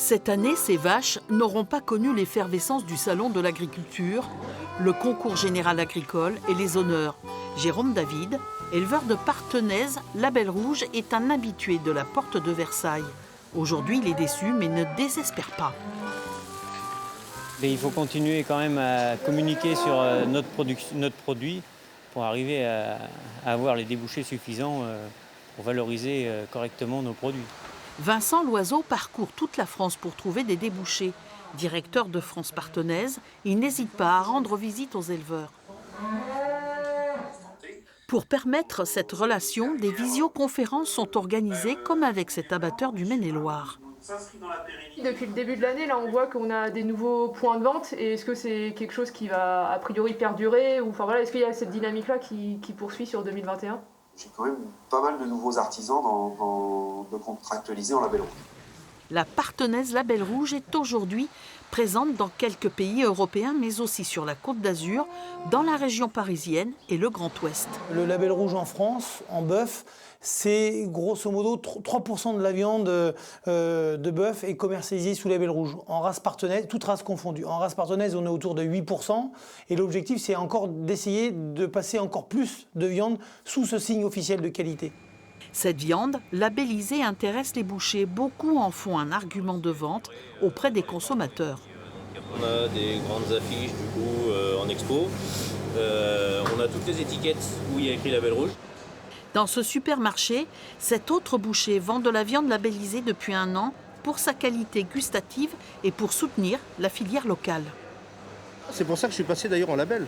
Cette année, ces vaches n'auront pas connu l'effervescence du Salon de l'agriculture, le concours général agricole et les honneurs. Jérôme David, éleveur de Partenaise, la Belle Rouge, est un habitué de la porte de Versailles. Aujourd'hui, il est déçu, mais ne désespère pas. Mais il faut continuer quand même à communiquer sur notre produit pour arriver à avoir les débouchés suffisants pour valoriser correctement nos produits. Vincent Loiseau parcourt toute la France pour trouver des débouchés. Directeur de France Partenaise, il n'hésite pas à rendre visite aux éleveurs. Pour permettre cette relation, des visioconférences sont organisées comme avec cet abatteur du Maine-et-Loire. Depuis le début de l'année, là, on voit qu'on a des nouveaux points de vente. Et est-ce que c'est quelque chose qui va a priori perdurer ou, enfin, voilà, est-ce qu'il y a cette dynamique-là qui poursuit sur 2021 ? J'ai quand même pas mal de nouveaux artisans de contractualiser en label rouge. La Partenaise La Belle Rouge est aujourd'hui présente dans quelques pays européens, mais aussi sur la Côte d'Azur, dans la région parisienne et le Grand Ouest. Le label rouge en France, en bœuf, c'est grosso modo 3% de la viande de bœuf est commercialisée sous label rouge. En race partenaise, toutes races confondues. En race partenaise, on est autour de 8%. Et l'objectif, c'est encore d'essayer de passer encore plus de viande sous ce signe officiel de qualité. Cette viande, labellisée, intéresse les bouchers. Beaucoup en font un argument de vente auprès des consommateurs. On a des grandes affiches du coup en expo. On a toutes les étiquettes où il y a écrit Label Rouge. Dans ce supermarché, cet autre boucher vend de la viande labellisée depuis 1 an pour sa qualité gustative et pour soutenir la filière locale. C'est pour ça que je suis passé d'ailleurs en label,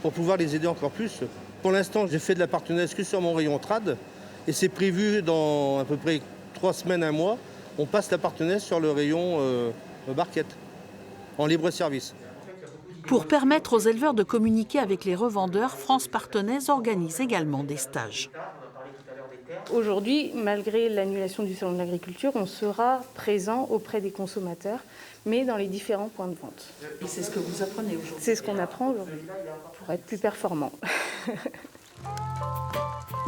pour pouvoir les aider encore plus. Pour l'instant, j'ai fait de la Partenaise que sur mon rayon trad. Et c'est prévu dans à peu près 3 semaines, 1 mois, on passe la Partenaise sur le rayon barquette, en libre service. Pour permettre aux éleveurs de communiquer avec les revendeurs, France Partenaise organise également des stages. Aujourd'hui, malgré l'annulation du Salon de l'agriculture, on sera présent auprès des consommateurs, mais dans les différents points de vente. Et c'est ce que vous apprenez aujourd'hui ? C'est ce qu'on apprend aujourd'hui, pour être plus performant.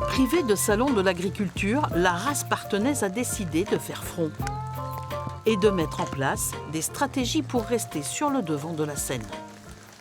Privée de salon de l'agriculture, la race partenaise a décidé de faire front et de mettre en place des stratégies pour rester sur le devant de la scène.